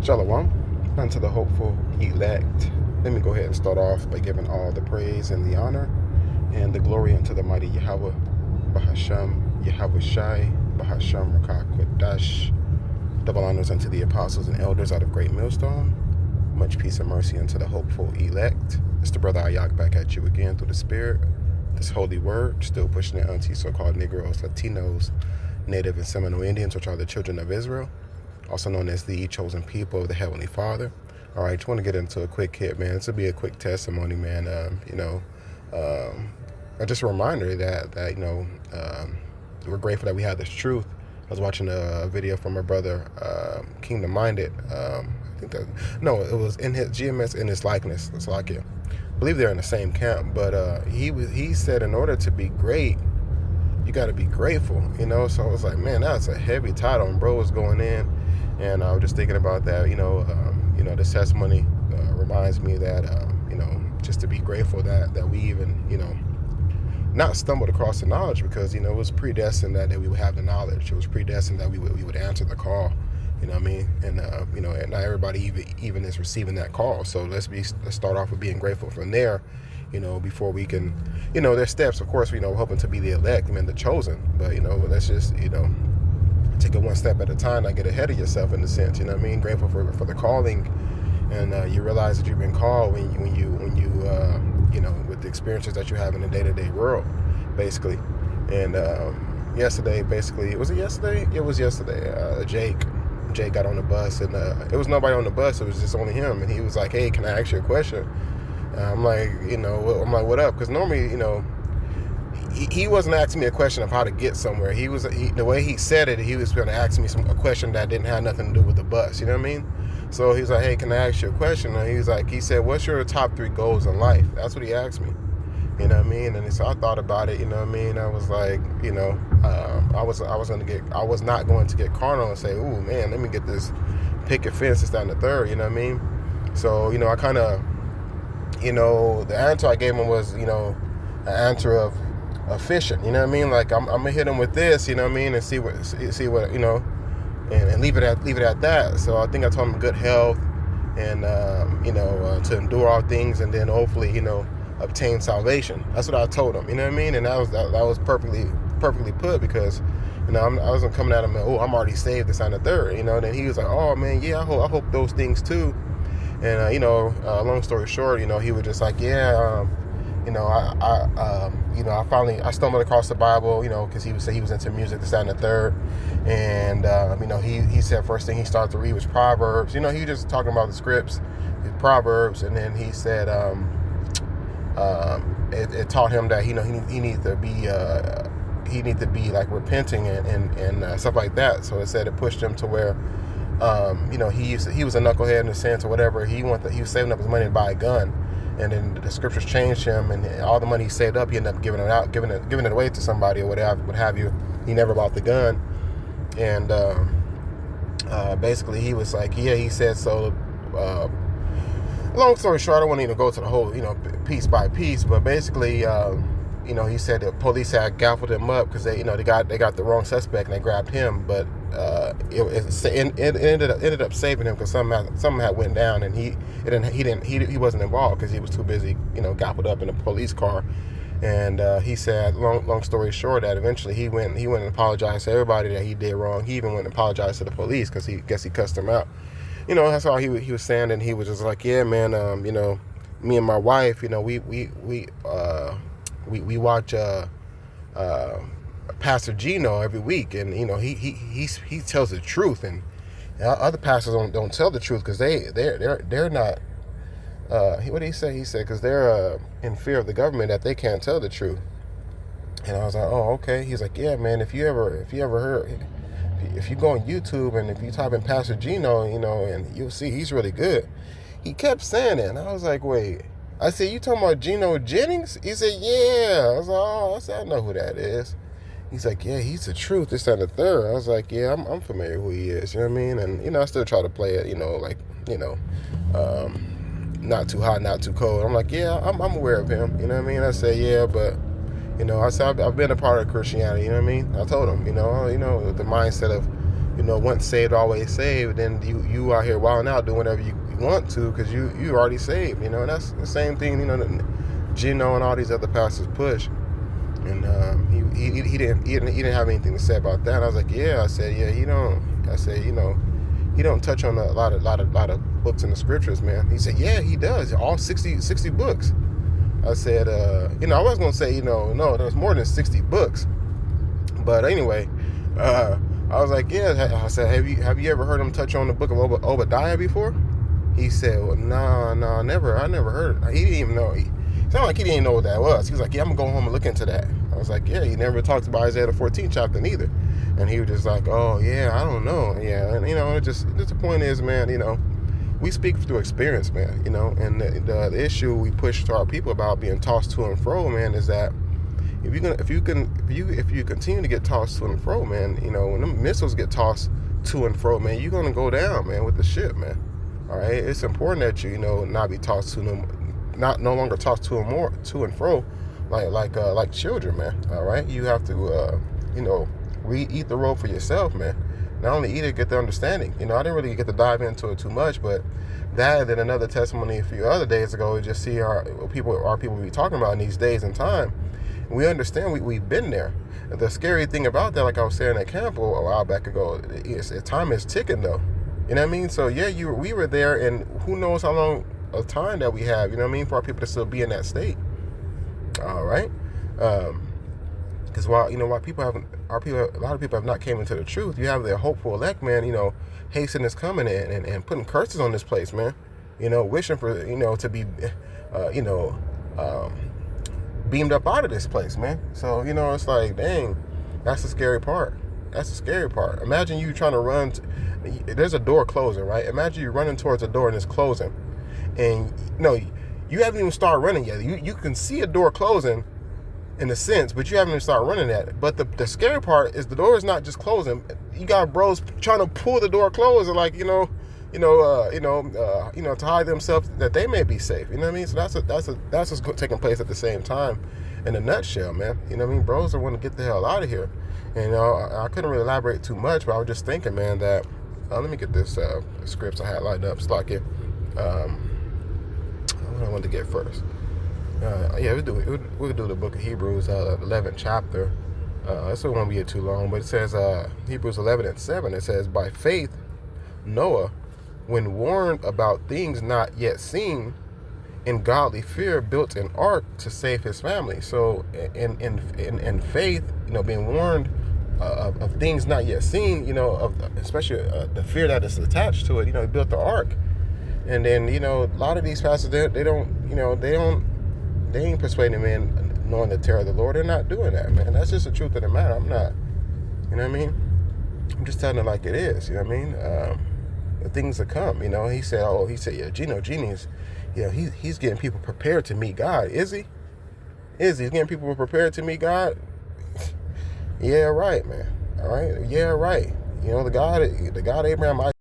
Shalom unto the hopeful elect. Let me go ahead and start off by giving all the praise and the honor and the glory unto the mighty Yahweh, Bahasham, Yahweh Shai, Bahasham Rakah Kodash. Double honors unto the apostles and elders out of Great Millstone. Much peace and mercy unto the hopeful elect. It's the brother Ayak back at you again through the Spirit. This holy word, still pushing it unto so-called Negroes, Latinos, Native and Seminole Indians, which are the children of Israel, also known as the chosen people of the Heavenly Father. All right, just want to get into a quick hit, man. This will be a quick testimony, man. Just a reminder that we're grateful that we have this truth. I was watching a video from my brother, Kingdom Minded. I think that it was in his GMS in his likeness. It's like it. I believe they're in the same camp, but he said in order to be great, you got to be grateful, So I was like, man, that's a heavy title, and bro was going in, and I was just thinking about that, this testimony reminds me that, just to be grateful that we even, not stumbled across the knowledge, because, it was predestined that we would have the knowledge. It was predestined that we would answer the call, you know what I mean? And, and not everybody even is receiving that call. So let's start off with being grateful from there, before we can, there's steps, of course, hoping to be the elect, the chosen, but, let's just, take it one step at a time, not get ahead of yourself in a sense, Grateful for the calling, and you realize that you've been called when you with the experiences that you have in the day-to-day world, basically. And yesterday, basically, was it yesterday? It was yesterday. Jake got on the bus, and it was nobody on the bus. It was just only him, and he was like, "Hey, can I ask you a question?" I'm like, what up? Because normally, he wasn't asking me a question of how to get somewhere. The way he said it, he was going to ask me a question that didn't have nothing to do with the bus. You know what I mean? So he's like, "Hey, can I ask you a question?" And he said, "What's your top 3 goals in life?" That's what he asked me. You know what I mean? And so I thought about it. You know what I mean? I was like, I was not going to get carnal and say, "Ooh, man, let me get this picket fence, this, that, and the third." You know what I mean? So I kind of, the answer I gave him was, an answer of efficient. You know what I mean? Like I'm gonna hit him with this. You know what I mean? And see what and leave it at that. So I think I told him good health, and to endure all things, and then hopefully obtain salvation. That's what I told him. You know what I mean? And that was perfectly put, because I wasn't coming at him, "Oh, I'm already saved, this and the third." Then he was like, "Oh man, yeah, I hope those things too." And long story short, he was just like, "Yeah, I stumbled across the Bible, because he was into music, this, that, and the third." And, he said first thing he started to read was Proverbs. He was just talking about the scripts, the Proverbs. And then he said, it taught him that, he needed to be like repenting and stuff like that. So it said it pushed him to where, he was a knucklehead in a sense or whatever. He was saving up his money to buy a gun. And then the scriptures changed him, and all the money he saved up, he ended up giving it away to somebody or what have you. He never bought the gun, and basically he was like, yeah, he said so. Long story short, I don't want to even go to the whole, piece by piece, but basically, he said the police had gaffled him up because they got the wrong suspect and they grabbed him, but it ended up saving him because something had went down, and he wasn't involved because he was too busy, gobbled up in a police car. And he said, long story short, that eventually he went and apologized to everybody that he did wrong. He even went and apologized to the police because he cussed them out. That's all he was saying. And he was just like, "Yeah, man, me and my wife, we watch Pastor Gino every week, and he tells the truth, and other pastors don't tell the truth because they're not. What did he say? He said because they're in fear of the government that they can't tell the truth." And I was like, "Oh, okay." He's like, "Yeah, man. If you ever heard, if you go on YouTube and if you type in Pastor Gino, and you'll see he's really good." He kept saying it, and I was like, "Wait." I said, "You talking about Gino Jennings?" He said, "Yeah." I was like, "Oh," I know who that is. He's like, "Yeah, he's the truth, this and the third." I was like, "Yeah, I'm familiar who he is." You know what I mean? And I still try to play it, not too hot, not too cold. I'm like, "Yeah, I'm aware of him." You know what I mean? I say, "Yeah, but I said I've been a part of Christianity." You know what I mean? I told him, the mindset of once saved, always saved, then you out here wilding out doing whatever you want to because you already saved, and that's the same thing, that Gino and all these other pastors push. And he didn't have anything to say about that. I was like, yeah. I said, yeah, he don't. I said, he don't touch on a lot of books in the scriptures, man. He said, yeah, he does, all 60 books. I said, I was gonna say, no, there's more than 60 books. But anyway, I was like, yeah. I said, have you ever heard him touch on the book of Obadiah before? He said, well, no, never. I never heard it. He didn't even know. He sounded like he didn't know what that was. He was like, yeah, I'm gonna go home and look into that. I was like, yeah, he never talked about Isaiah the 14th chapter neither. And he was just like, oh yeah, I don't know. Yeah, and just the point is, man, we speak through experience, man. And the issue we push to our people about being tossed to and fro, man, is that if you continue to get tossed to and fro, man, when the missiles get tossed to and fro, man, you're gonna go down, man, with the ship, man. All right, it's important that you not be tossed no longer tossed to and fro, like children, man. All right, you have to eat the roll for yourself, man. Not only eat it, get the understanding. I didn't really get to dive into it too much, but that and then another testimony a few other days ago, we just see our people be talking about in these days and time. We understand we've been there. The scary thing about that, like I was saying at camp a while back ago, is time is ticking though. You know what I mean? So yeah, we were there, and who knows how long of time that we have, for our people to still be in that state. All right. Because while a lot of people have not came into the truth, you have the hopeful elect, man, hastening is coming in and putting curses on this place, man. Wishing for, to be, beamed up out of this place, man. So, it's like, dang, that's the scary part. That's the scary part. Imagine you trying to run. There's a door closing, right? Imagine you running towards a door and it's closing. And, you haven't even started running yet. You can see a door closing in a sense, but you haven't even started running at it. But the scary part is the door is not just closing. You got bros trying to pull the door closed, and like, to hide themselves that they may be safe. You know what I mean? So that's what's taking place at the same time. In a nutshell, man. You know what I mean? Bros are want to get the hell out of here. And I couldn't really elaborate too much, but I was just thinking, man, that let me get this scripts I had lined up. It's like it. What I wanted to get first. We'll do the book of Hebrews, 11th chapter. This won't be too long, but it says Hebrews 11:7. It says, by faith Noah, when warned about things not yet seen, in godly fear built an ark to save his family. So in faith, being warned of things not yet seen, especially the fear that is attached to it, he built the ark. And then a lot of these pastors, they ain't persuading men knowing the terror of the Lord. They're not doing that, man. That's just the truth of the matter. I'm not, you know what I mean? I'm just telling it like it is, you know what I mean? The things that come, he said, yeah, Genius, he's getting people prepared to meet God. Is he? He's getting people prepared to meet God? Yeah, right, man. All right? Yeah, right. The God Abraham,